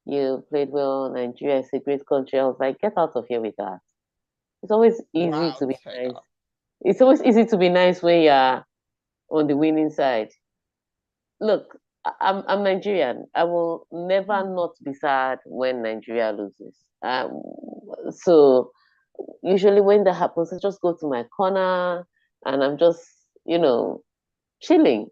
You played well. Nigeria is a great country. I was like, get out of here with that. It's always easy Wow, to be nice. Tega. It's always easy to be nice when you're on the winning side. Look, I'm Nigerian. I will never not be sad when Nigeria loses. So usually when that happens, I just go to my corner and I'm just, you know, chilling.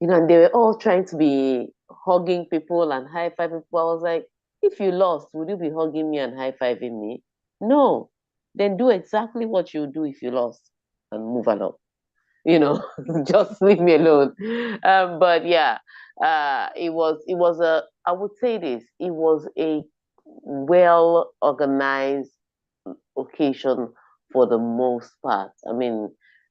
And they were all trying to be hugging people and high fiving people. I was like, if you lost, would you be hugging me and high fiving me? No. Then do exactly what you do if you lost and move along. you know, just leave me alone. But yeah, it was I would say this, it was a well organized occasion for the most part. I mean,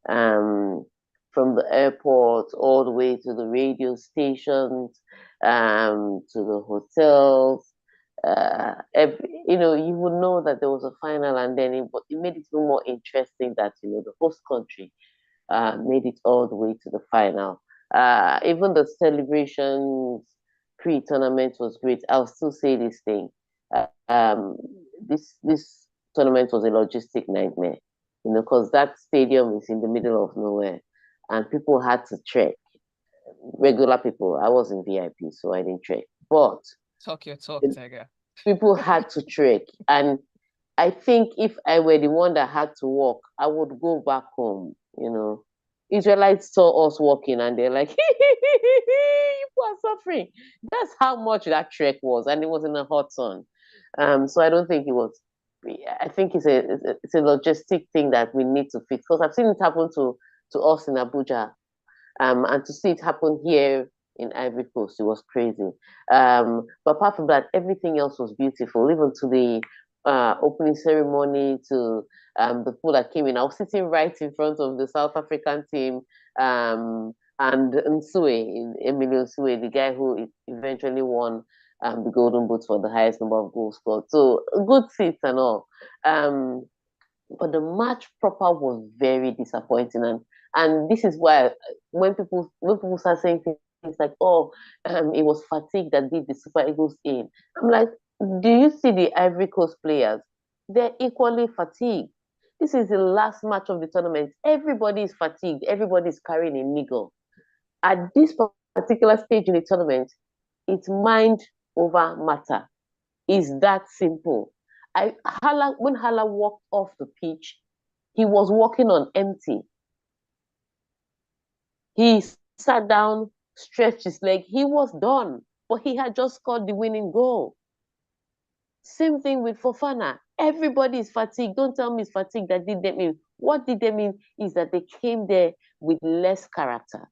um, from the airport all the way to the radio stations, to the hotels. You would know that there was a final, and then it made it even more interesting that the host country made it all the way to the final. Even the celebrations pre-tournament was great. I'll still say this thing. This tournament was a logistic nightmare, because that stadium is in the middle of nowhere, and people had to trek. Regular people, I was in VIP, so I didn't trek, but Talk your talk, Tega. people had to trek, and I think if I were the one that had to walk, I would go back home. Israelites saw us walking and they're like, you are suffering. That's how much that trek was, and it was in a hot sun. So I don't think it was. I think it's a logistic thing that we need to fix, because I've seen it happen to us in Abuja, and to see it happen here in Ivory Coast, it was crazy. But apart from that, everything else was beautiful, even to the opening ceremony, to the people that came in. I was sitting right in front of the South African team, and Emilio Nsue, the guy who eventually won the Golden Boot for the highest number of goals scored. So good seats and all. But the match proper was very disappointing, and this is why when people start saying things like, "Oh, it was fatigue that did the Super Eagles in," I'm like, do you see the Ivory Coast players? They're equally fatigued. This is the last match of the tournament. Everybody is fatigued. Everybody is carrying a niggle. At this particular stage in the tournament, it's mind over matter. It's that simple. When Hala walked off the pitch, he was walking on empty. He sat down, stretched his leg. He was done, but he had just scored the winning goal. Same thing with Fofana. Everybody is fatigued. Don't tell me it's fatigue that did them in. What did they mean is that they came there with less character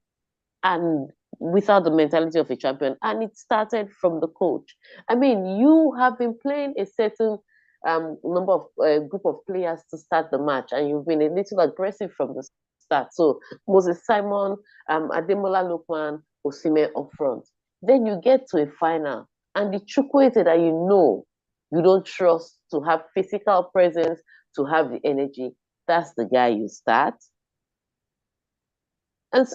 and without the mentality of a champion. And it started from the coach. I mean, you have been playing a certain number of group of players to start the match, and you've been a little aggressive from the start. So Moses Simon, Ademola Lookman, Osime up front. Then you get to a final, and the Chukwueze that you don't trust to have physical presence, to have the energy. That's the guy you start. And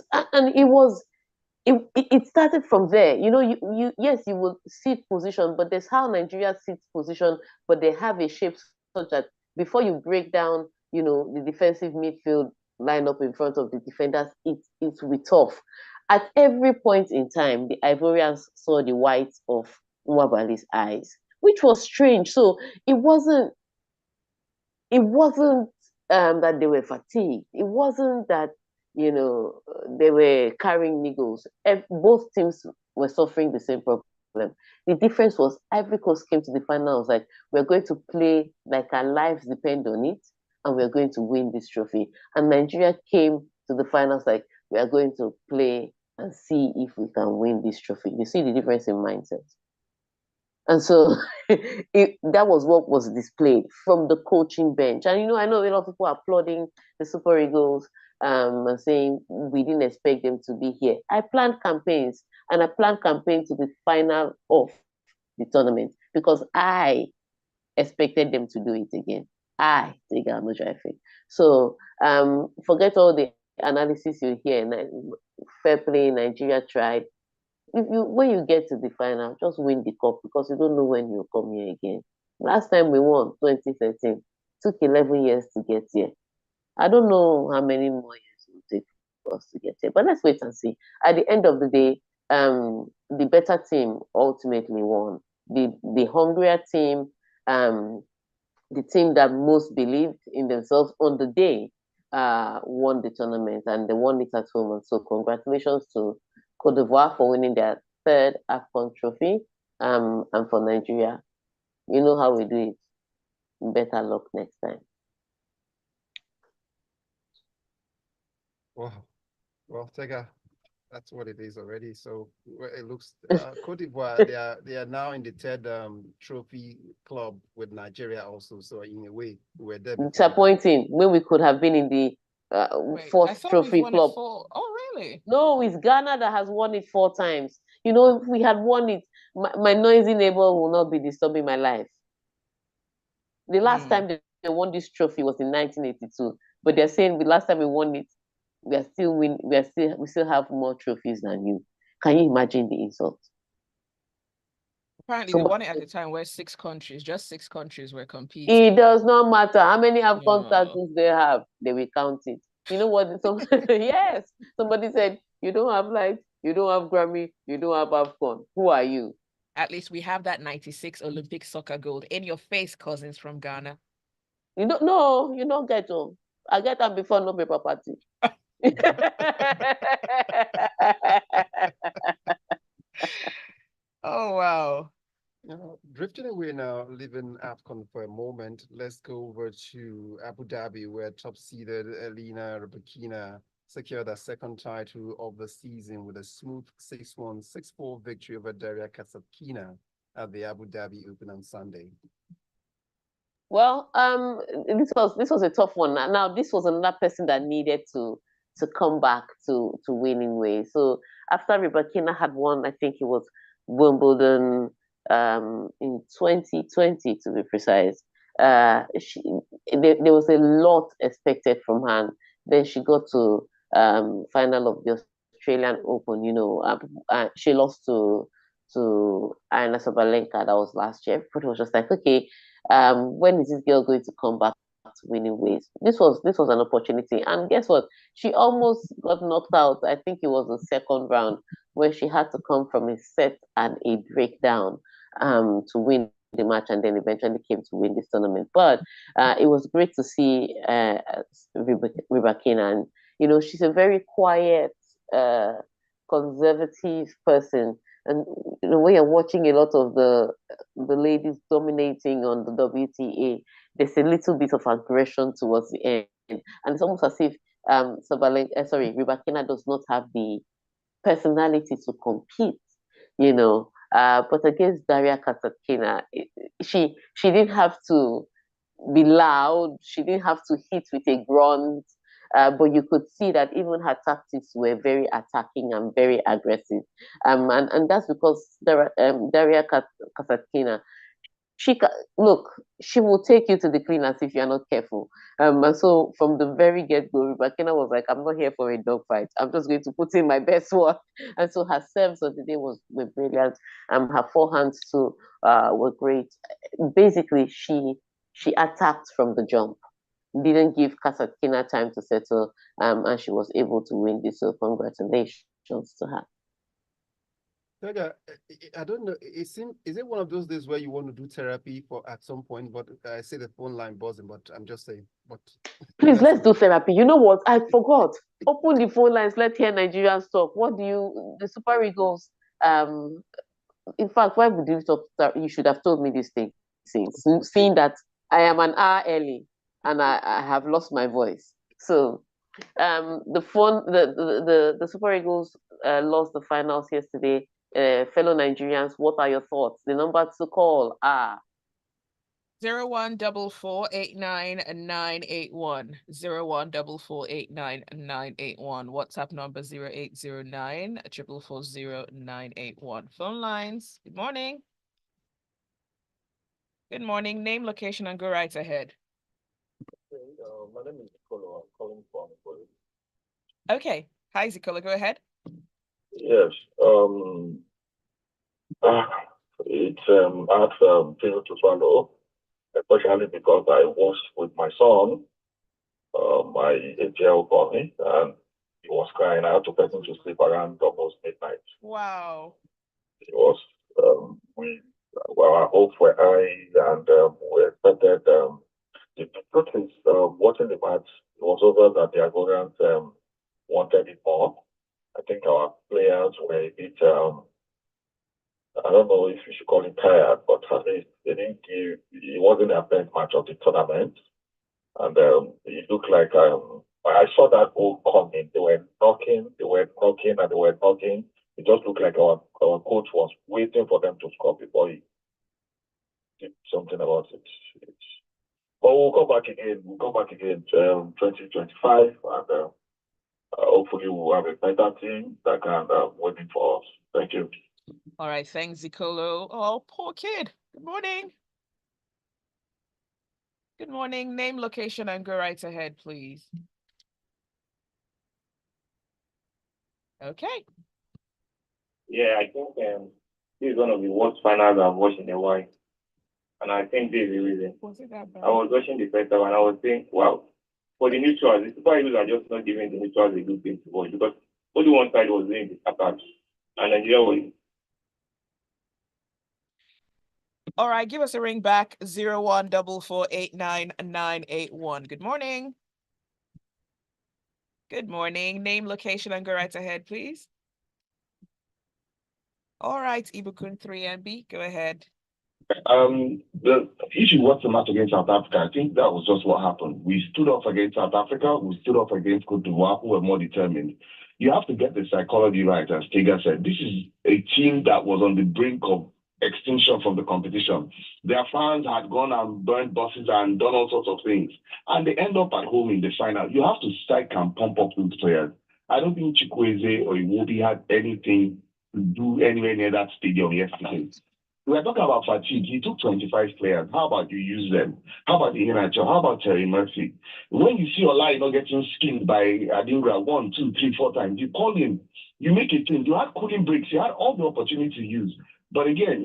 it started from there. You yes, you will sit position, but there's how Nigeria sits position, but they have a shape such that before you break down, the defensive midfield line up in front of the defenders, it will be tough. At every point in time, the Ivorians saw the whites of Nwabali's eyes, which was strange. So it wasn't it wasn't that they were fatigued. It wasn't that they were carrying needles. Both teams were suffering the same problem. The difference was Ivory Coast came to the finals like, we're going to play like our lives depend on it, and we're going to win this trophy. And Nigeria came to the finals like, we are going to play and see if we can win this trophy. You see the difference in mindset. And so that was what was displayed from the coaching bench. And I know a lot of people are applauding the Super Eagles, and saying we didn't expect them to be here. I planned campaigns, and I planned campaigns to the final of the tournament because I expected them to do it again. I, Tega, Onojiafe. So forget all the analysis you hear. Fair play, Nigeria tried. when you get to the final, just win the cup because you don't know when you'll come here again. Last time we won 2013. Took 11 years to get here. I don't know how many more years it will take for us to get here, but let's wait and see. At the end of the day, the better team ultimately won. The hungrier team, the team that most believed in themselves on the day, won the tournament and they won it at home. And so, congratulations to Cote d'Ivoire for winning their third Afcon trophy, and for Nigeria. You know how we do it. Better luck next time. Wow. Well, Tega, that's what it is already. So it looks Cote d'Ivoire, they are now in the third trophy club with Nigeria also. So in a way, we were there before them. Disappointing when we could have been in the Wait, I fourth thought we've trophy won club. it 4. Oh, really? No, it's Ghana that has won it 4 times. You know, if we had won it, my noisy neighbor will not be disturbing my life. The last time they won this trophy was in 1982, but they're saying the last time we won it, we still have more trophies than you. Can you imagine the insult? Apparently, we won it at the time where just 6 countries were competing. It does not matter how many Afcon Yeah. titles they have, they will count it. You know what? Yes, somebody said, you don't have light, you don't have Grammy, you don't have Afcon. Who are you? At least we have that 96 Olympic soccer gold in your face, cousins from Ghana. You don't know, you don't get to. I get them before no paper party. Oh, wow. Drifting away now, leaving AFCON for a moment, let's go over to Abu Dhabi, where top-seeded Elena Rybakina secured her second title of the season with a smooth 6-1, 6-4 victory over Daria Kasatkina at the Abu Dhabi Open on Sunday. Well, this was a tough one. Now, this was another person that needed to come back to winning ways. So after Rybakina had won, I think it was Wimbledon in 2020 to be precise. There was a lot expected from her. Then she got to final of the Australian Open. You know, she lost to Aryna Sabalenka. That was last year. But it was just like, okay, when is this girl going to come back to winning ways? This was an opportunity, and guess what? She almost got knocked out. I think it was the second round where she had to come from a set and a breakdown to win the match, and then eventually came to win this tournament. But it was great to see Rybakina, and you know she's a very quiet, conservative person. And you know, when you're watching a lot of the ladies dominating on the WTA, there's a little bit of aggression towards the end, and it's almost as if Rybakina does not have the personality to compete, you know. But against Daria Kasatkina, she didn't have to be loud. She didn't have to hit with a grunt. But you could see that even her tactics were very attacking and very aggressive. And that's because Daria Kasatkina, look, she will take you to the cleaners if you're not careful. And so from the very get-go, Rybakina was like, I'm not here for a dogfight. I'm just going to put in my best work. And so her serves of the day were brilliant. Her forehands too were great. Basically, she attacked from the jump, didn't give Kasatkina time to settle, and she was able to win this. So congratulations to her. Tega, I don't know. Is it one of those days where you want to do therapy at some point? But I say the phone line buzzing, but I'm just saying. But please, let's do therapy. You know what? I forgot. Open the phone lines. Let's hear Nigerians talk. What do the Super Eagles? In fact, why would you talk? You should have told me these things. Seeing that I am an hour early and I have lost my voice. So the Super Eagles lost the finals yesterday. Fellow Nigerians, what are your thoughts? The number to call are 0144899981. 0144899981. WhatsApp number 0809 4440981. Phone lines. Good morning. Good morning. Name, location, and go right ahead. My name is Zikolo. I'm calling from Ivory. Okay. Hi, Zikola. Go ahead. Yes. Ah, it's hard pill to swallow, especially because I was with my son, my 8-year-old boy, and he was crying. I had to put him to sleep around almost midnight. Wow. It was well, our hopes were high, and we expected. The truth is, watching the match, it was over that the Ivorians wanted it more. I think our players were a bit, I don't know if you should call it tired, but at least they didn't give, it wasn't their best match of the tournament. And it looked like I saw that goal coming. They were knocking, and they were knocking. It just looked like our coach was waiting for them to score before he did something about it. It's, but we'll go back again. We'll go back again 2025, and hopefully we'll have a better team that can win it for us. Thank you. All right. Thanks, Zicolo. Oh, poor kid. Good morning. Good morning. Name, location, and go right ahead, please. Okay. Yeah, I think this is one of the worst finals I've watched in a while. And I think this is the reason. Was it that bad? I was watching the first time and I was saying, wow, for the neutrals, the Super Eagles are just not giving the neutrals a good thing to watch because only one side was doing the attack. And Nigeria was. All right. Give us a ring back. 0144899981. Good morning. Good morning. Name, location, and go right ahead, please. All right, Ibukun 3MB, go ahead. The issue was the match against South Africa. I think that was just what happened. We stood up against South Africa. We stood up against Cote d'Ivoire, who were more determined. You have to get the psychology right, as Tega said. This is a team that was on the brink of extinction from the competition. Their fans had gone and burned buses and done all sorts of things. And they end up at home in the final. You have to psych and pump up those players. I don't think Chukwueze or Iwobi had anything to do anywhere near that stadium yesterday. We are talking about fatigue. He took 25 players. How about you use them? How about Iheanacho? How about Terry Murphy? When you see Olai not getting skinned by Adingra 1, 2, 3, 4 times, you call him. You make a team. You had cooling breaks. You had all the opportunity to use. But again,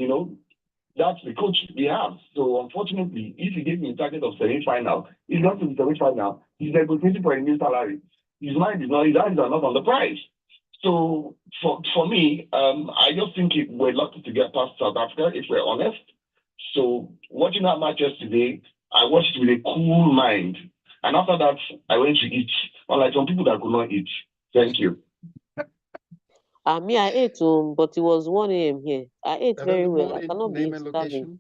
that's the coach we have. So unfortunately, if he gave me a target of semi-final, he's not in the semi-final. He's negotiating for a new salary. His mind is not, his eyes are not on the prize. So for me, I just think we're lucky to get past South Africa, if we're honest. So watching that match yesterday, I watched with a cool mind. And after that, I went to eat. Unlike some people that could not eat. Thank you. Me, I ate, but it was 1 a.m. here. I ate very well. I cannot be Name and starving. location.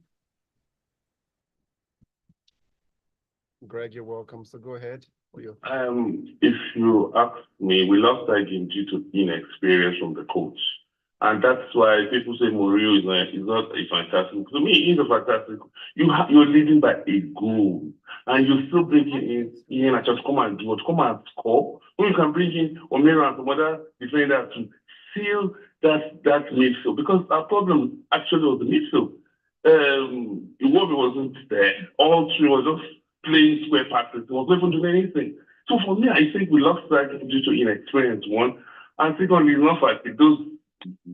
Greg, you're welcome. So go ahead. If you ask me, we lost that game due to inexperience from the coach. And that's why people say Mourinho is not a fantastic. To me, he's a fantastic. You're leading by a goal. And you still bring in and just come and do it, come and score. When you can bring in Omera and some other defenders to seal that midfield. Because our problem actually was the midfield. Iwobi wasn't there. All three were just playing square passes. He was not even doing anything. So for me, I think we lost that game due to inexperience, one. And secondly, it's not fatigue. Those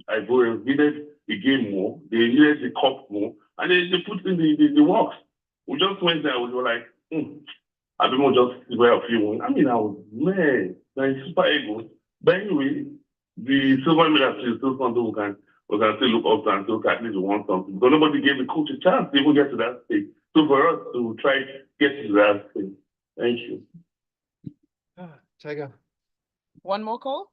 Ivorians needed the game more. They needed the cup more. And they put in the works. We just went there. We were like, I don't know, just where a few. I mean, I was, man, like Super Eagles. But anyway, the silver medal is still something we can still look up to and still at least we want something. Because nobody gave the coach a chance to even get to that stage. So for us to try get to that stage. Thank you. Tega. One more call?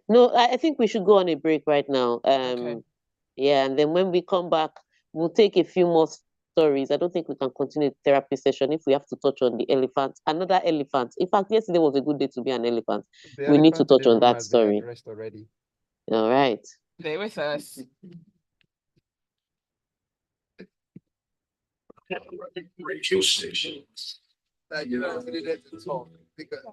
No, I think we should go on a break right now. Okay. Yeah, and then when we come back, we'll take a few more stories. I don't think we can continue the therapy session if we have to touch on the elephant. Another elephant. In fact, yesterday was a good day to be an elephant. We need to touch on that story. Already. All right. Stay with us. Radio stations. Because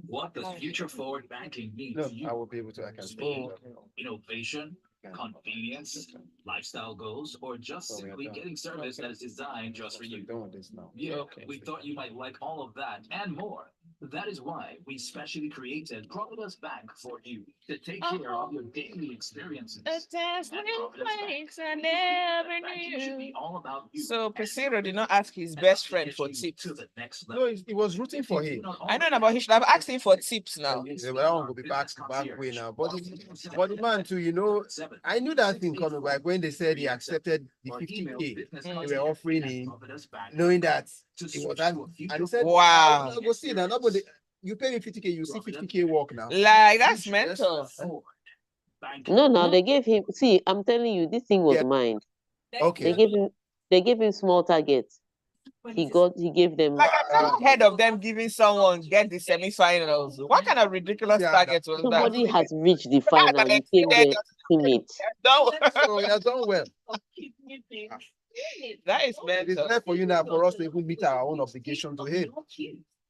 What the future forward banking needs no, you. I will be able to. I can Speed, spoil. innovation, convenience, lifestyle goals, or just So we are simply done. getting service that is designed just for We're you. done with this now. Yeah, Okay. we thought you might like all of that and more. That is why we specially created Providence Bank for you to take care of your daily experiences. A dazzling place I never knew. All about you. So Pesero did not ask his best friend for tips. To the next No, level. he was rooting for him. I know, but he should have asked him for tips now. Yeah, well, that one will be back way now. But the man too, you know, I knew that thing coming back when they said he accepted the 50K they were offering him, knowing that it was that, and he said, Wow. I'll go see now. Nobody, you pay me 50K, you see 50K work now. Like, that's mental. No, they gave him. See, I'm telling you, this thing was Yeah. mine. Okay. They gave him small targets. He gave them. Like, I've never heard of them giving someone get the semi-finals. What kind of ridiculous target was Somebody that? has reached the final. You came there, timid. No. So he has done well. That is It is mental. there for you now for us to even meet our own obligation to him.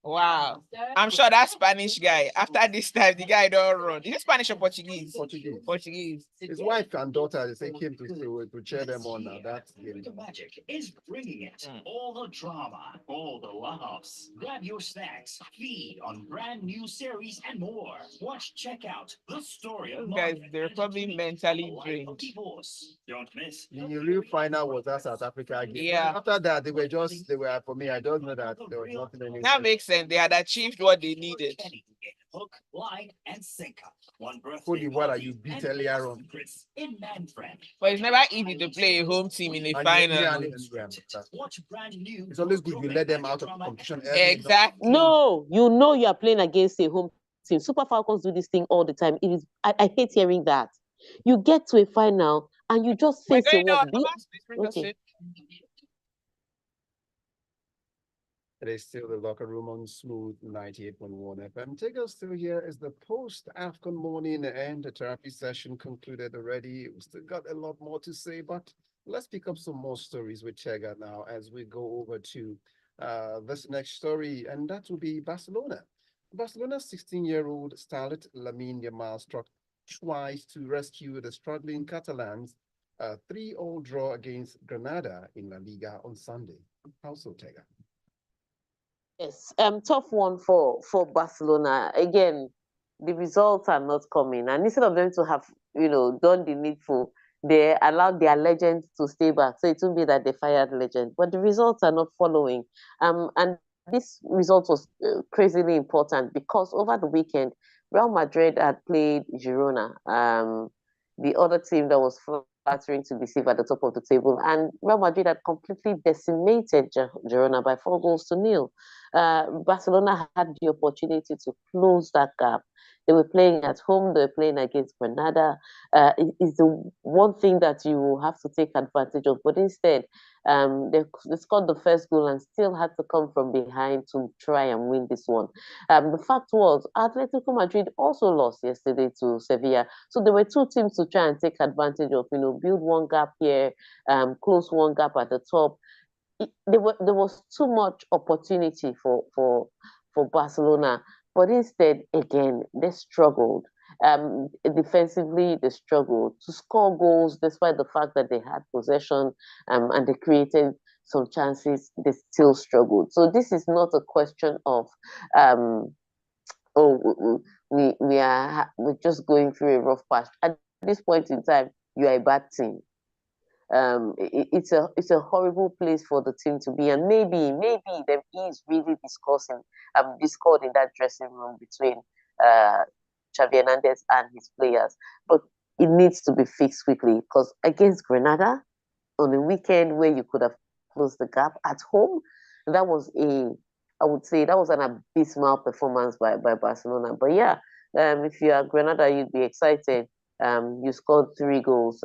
Wow. I'm sure that Spanish guy, after this time, the guy don't run. Is it Spanish or Portuguese? Portuguese. His wife and daughter, they say, came to cheer them on now. That's The magic is bringing it. All the drama, all the laughs. Grab your snacks, feed on brand new series and more. Watch, check out the story of Those guys, Margaret they're and probably Jane, mentally A Life of drained. Divorce. Don't miss. the real final was that South Africa game. Yeah. After that, they were for me. I don't know that there was nothing anymore. That makes sense. They had achieved what they needed. Hook, line, and sinker. One birthday Holy water, party you beat and earlier on. secrets in Manfred. But it's never easy to play a home team in a And final. Watch brand new. It's always good you let them out of competition early. Exactly. No, you know you are playing against a home team. Super Falcons do this thing all the time. It is. I hate hearing that. You get to a final and you just We're face your going on. work. Thomas, please bring us Okay. in. It is still the locker room on Smooth 98.1 FM. Tega still here is the post Afcon morning and the therapy session concluded already. We still got a lot more to say, but let's pick up some more stories with Tega now as we go over to this next story, and that will be Barcelona. Barcelona's 16-year-old starlet Lamine Yamal struck twice to rescue the struggling Catalans. 3-3 draw against Granada in La Liga on Sunday. How so, Tega? Yes, tough one for Barcelona. Again, the results are not coming, and instead of them to have done the needful, they allowed their legends to stay back. So it will be that they fired legend, but the results are not following. And this result was crazily important because over the weekend, Real Madrid had played Girona, the other team that was flattering to deceive at the top of the table, and Real Madrid had completely decimated Girona by 4-0. Barcelona had the opportunity to close that gap. They were playing at home, they were playing against Granada. It is the one thing that you will have to take advantage of. But instead, they scored the first goal and still had to come from behind to try and win this one. The fact was, Atletico Madrid also lost yesterday to Sevilla. So there were two teams to try and take advantage of, build one gap here, close one gap at the top. There was too much opportunity for Barcelona, but instead, again, they struggled. Defensively, they struggled to score goals despite the fact that they had possession and they created some chances. They still struggled. So this is not a question of we're just going through a rough patch. At this point in time, you are a bad team. It's a horrible place for the team to be, and maybe there is really discord in that dressing room between Xavi Hernandez and his players, but it needs to be fixed quickly because against Granada on a weekend where you could have closed the gap at home, that was I would say that was an abysmal performance by Barcelona. But yeah, if you are Granada, you'd be excited. You scored 3 goals.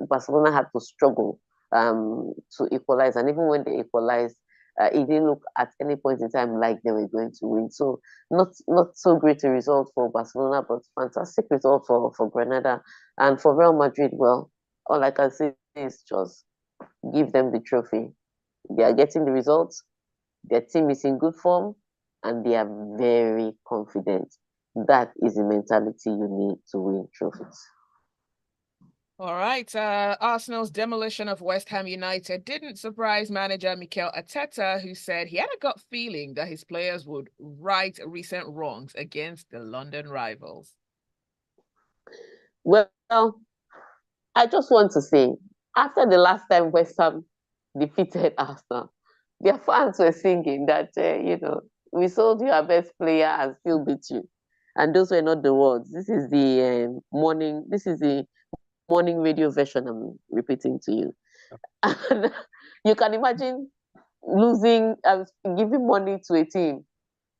Barcelona had to struggle to equalize, and even when they equalized, it didn't look at any point in time like they were going to win. So not so great a result for Barcelona, but fantastic result for Granada. And for Real Madrid, well, all I can say is just give them the trophy. They are getting the results. Their team is in good form, and they are very confident. That is the mentality you need to win trophies. All right. Arsenal's demolition of West Ham United didn't surprise manager Mikel Arteta, who said he had a gut feeling that his players would right recent wrongs against the London rivals. Well, I just want to say, after the last time West Ham defeated Arsenal, their fans were singing that, we sold you our best player and still beat you. And those were not the words. This is the morning radio version I'm repeating to you. And you can imagine losing, giving money to a team,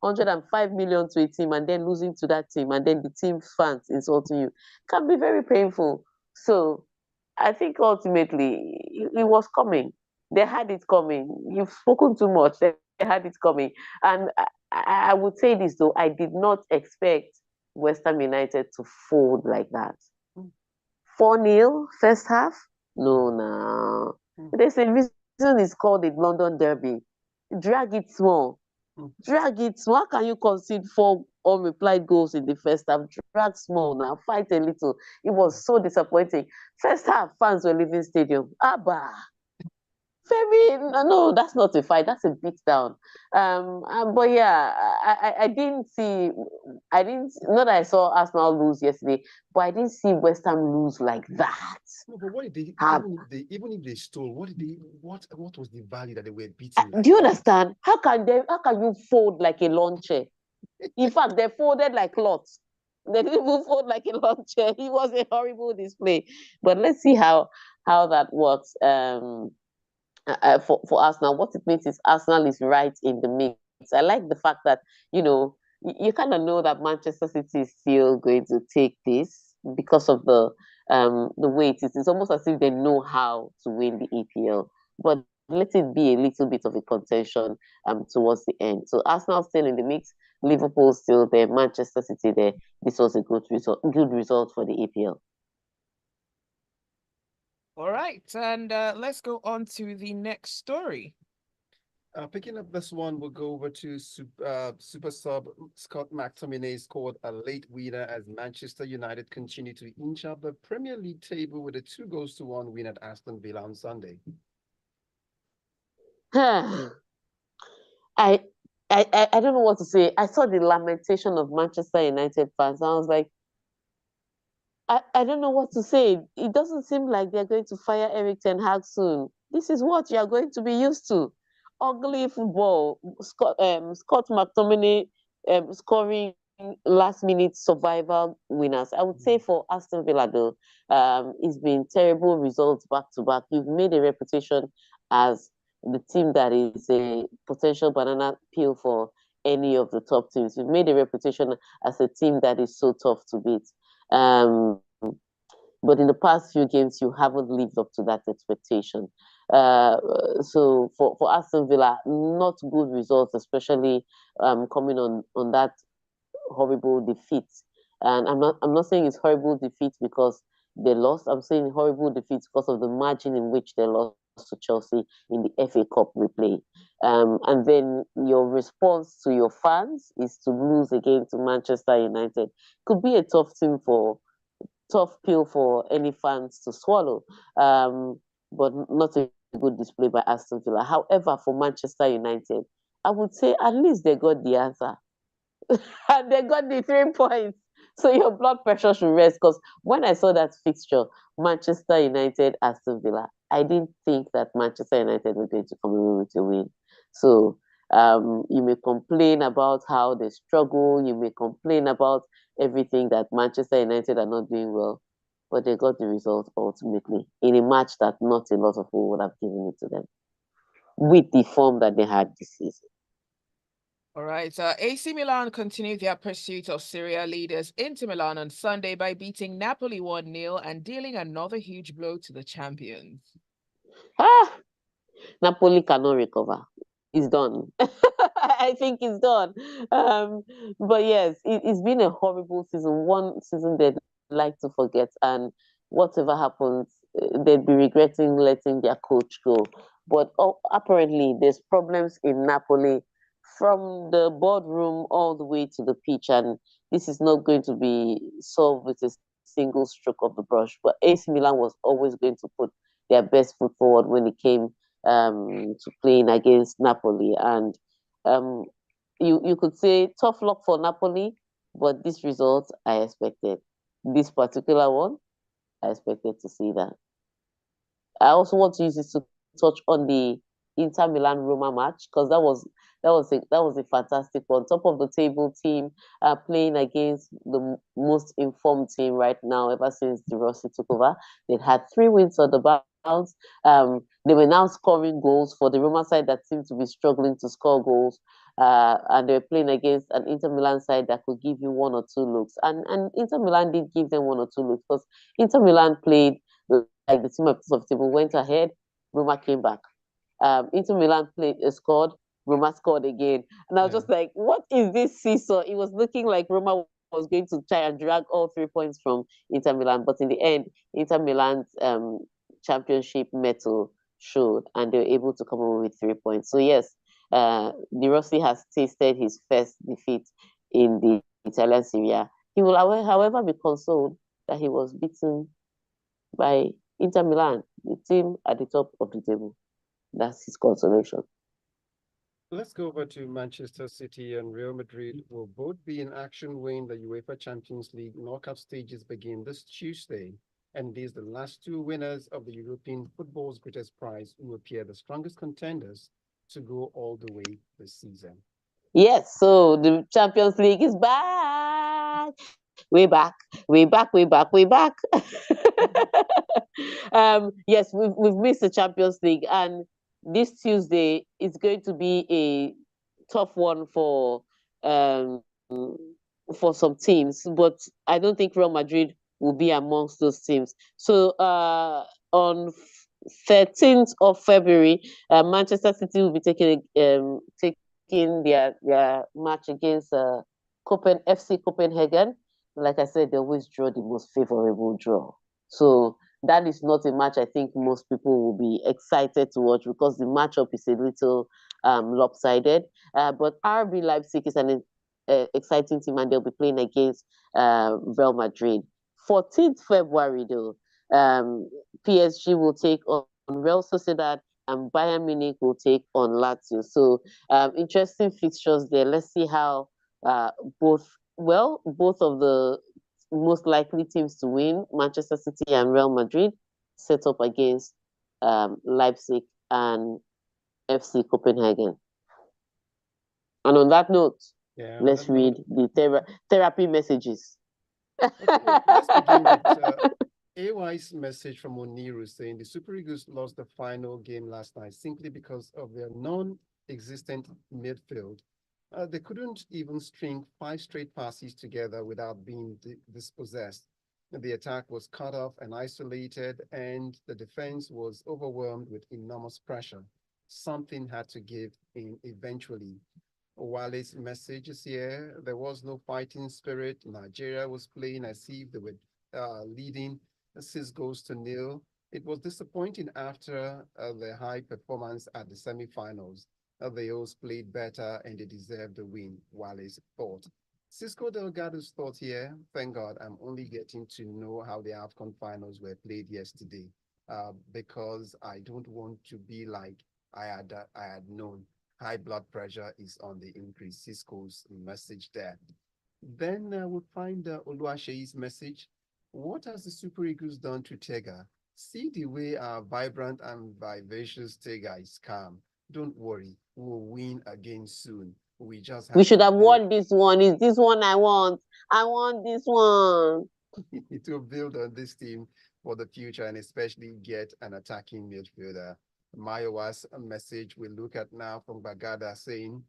105 million to a team, and then losing to that team, and then the team fans insulting you. Can be very painful. So I think ultimately it was coming. They had it coming. You've spoken too much. They had it coming. And I would say this though, I did not expect West Ham United to fold like that. 4-0 first half? No, no. There's a reason it's called the London Derby. Drag it small. Drag it small. How can you concede 4 unreplied goals in the first half? Drag small now. Fight a little. It was so disappointing. First half, fans were leaving stadium. Abba. No, that's not a fight. That's a beat down. But yeah, I didn't see. Not that I saw Arsenal lose yesterday, but I didn't see West Ham lose like that. No, but what did they, even if they stole, what was the value that they were beating? Do you understand? How can you fold like a lawn chair? In fact, they folded like cloths. They didn't even fold like a lawn chair. It was a horrible display. But let's see how that works. For Arsenal, what it means is Arsenal is right in the mix. I like the fact that you kind of know that Manchester City is still going to take this because of the way it is. It's almost as if they know how to win the EPL, but let it be a little bit of a contention towards the end. So Arsenal still in the mix, Liverpool still there, Manchester City there. This was a good result for the EPL. All right, and let's go on to the next story. Picking up this one, we'll go over to super sub Scott McTominay scored a late winner as Manchester United continue to inch up the Premier League table with a 2-1 win at Aston Villa on Sunday. I don't know what to say. I saw the lamentation of Manchester United fans. I was like, I don't know what to say. It doesn't seem like they're going to fire Eric Ten Hag soon. This is what you are going to be used to. Ugly football. Scott McTominay scoring last-minute survival winners. I would say for Aston Villa, though, it's been terrible results back-to-back. You've made a reputation as the team that is a potential banana peel for any of the top teams. You've made a reputation as a team that is so tough to beat. But in the past few games, you haven't lived up to that expectation. So for Aston Villa, not good results, especially coming on that horrible defeat. And I'm not saying it's horrible defeat because they lost. I'm saying horrible defeat because of the margin in which they lost to Chelsea in the FA Cup replay. And then your response to your fans is to lose again to Manchester United. Could be a tough pill for any fans to swallow. But not a good display by Aston Villa. However, for Manchester United, I would say at least they got the answer. And they got the 3 points. So your blood pressure should rest. Because when I saw that fixture, Manchester United, Aston Villa, I didn't think that Manchester United were going to come away with a win. So you may complain about how they struggle. You may complain about everything that Manchester United are not doing well. But they got the result ultimately in a match that not a lot of people would have given it to them with the form that they had this season. All right. AC Milan continued their pursuit of Serie A leaders Inter Milan on Sunday by beating Napoli 1-0 and dealing another huge blow to the champions. Napoli cannot recover. It's done. I think it's done. But yes, it's been a horrible season. One season they'd like to forget, and whatever happens, they'd be regretting letting their coach go. But apparently, there's problems in Napoli from the boardroom all the way to the pitch, and this is not going to be solved with a single stroke of the brush. But AC Milan was always going to put their best foot forward when it came to playing against Napoli. And you could say tough luck for Napoli, but this result I expected. This particular one, I expected to see that. I also want to use this to touch on the Inter Milan Roma match because that was a fantastic one. Top of the table team playing against the most informed team right now ever since De Rossi took over. They had 3 wins on the bounce. They were now scoring goals for the Roma side that seemed to be struggling to score goals. And they were playing against an Inter Milan side that could give you 1 or 2 looks. And Inter Milan did give them 1 or 2 looks because Inter Milan played like the team of the table went ahead, Roma came back. Inter Milan scored, Roma scored again. And I was just like, what is this seesaw? It was looking like Roma was going to try and drag all 3 points from Inter Milan. But in the end, Inter Milan's championship medal showed and they were able to come away with 3 points. So yes, De Rossi has tasted his first defeat in the Italian Serie A. He will, however, be consoled that he was beaten by Inter Milan, the team at the top of the table. That's his consolation. Let's go over to Manchester City and Real Madrid will both be in action when the UEFA Champions League knockout stages begin this Tuesday. And these the last 2 winners of the European football's greatest prize who appear the strongest contenders to go all the way this season. Yes, so the Champions League is back. Way back, way back, way back, way back. Yes, we've missed the Champions League, and this Tuesday is going to be a tough one for some teams, but I don't think Real Madrid will be amongst those teams. So on 13th of February, Manchester City will be taking their match against FC Copenhagen. Like I said, they always draw the most favorable draw. So that is not a match I think most people will be excited to watch because the matchup is a little lopsided. But RB Leipzig is an exciting team and they'll be playing against Real Madrid. 14th February, though, PSG will take on Real Sociedad and Bayern Munich will take on Lazio. So interesting fixtures there. Let's see how both of the most likely teams to win, Manchester City and Real Madrid, set up against Leipzig and FC Copenhagen. And on that note, let's read the therapy messages. Okay, let's begin with AY's message from Oniru saying the Super Eagles lost the final game last night simply because of their non-existent midfield. They couldn't even string 5 straight passes together without being dispossessed. The attack was cut off and isolated, and the defense was overwhelmed with enormous pressure. Something had to give in eventually. Wale's message is here. There was no fighting spirit. Nigeria was playing as if they were leading 6-0. It was disappointing after the high performance at the semifinals. The O's played better and they deserved the win, Wale's thought. Cisco Delgado's thought here, thank God I'm only getting to know how the Afcon finals were played yesterday because I don't want to be like I had known. High blood pressure is on the increase. Cisco's message there. Then we'll find Oluwaseyi's message. What has the Super Eagles done to Tega? See the way our vibrant and vivacious Tega is calm. Don't worry, we'll win again soon. We should have won this one. Is this one I want? I want this one. It will build on this team for the future and especially get an attacking midfielder. Mayowa's message we look at now from Bagada saying,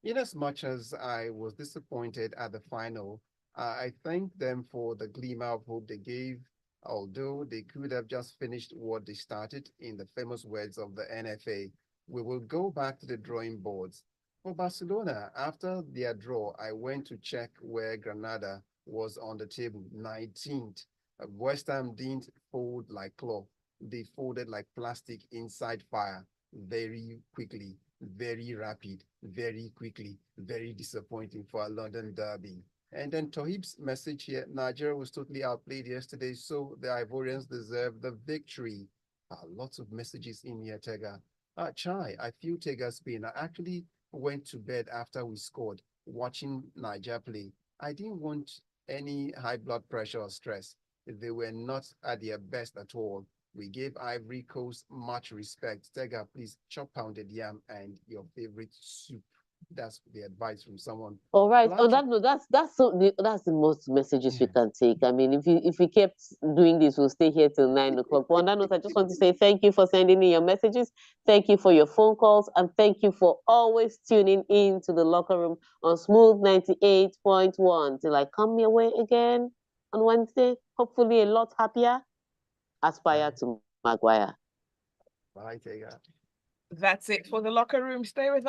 in as much as I was disappointed at the final, I thank them for the glimmer of hope they gave, although they could have just finished what they started. In the famous words of the NFA, we will go back to the drawing boards. For Barcelona, after their draw, I went to check where Granada was on the table, 19th. West Ham didn't fold like cloth. They folded like plastic inside fire very quickly, very rapid, very quickly, very disappointing for a London derby. And then Tohib's message here, Nigeria was totally outplayed yesterday, so the Ivorians deserve the victory. Lots of messages in here, Tega. Chai, I feel Tega's pain. I actually went to bed after we scored, watching Niger play. I didn't want any high blood pressure or stress. They were not at their best at all. We gave Ivory Coast much respect. Tega, please chop pounded yam and your favorite soup. That's the advice from someone. All right. On Large- that note, that's the most messages we Yes. can take. I mean, if we kept doing this, we'll stay here till 9 o'clock. But on that note, I just want to say thank you for sending in your messages. Thank you for your phone calls, and thank you for always tuning in to the locker room on Smooth 98.1. Till I come your way again on Wednesday, hopefully a lot happier. Aspire to Maguire. Bye, Tega. That's it for the locker room. Stay with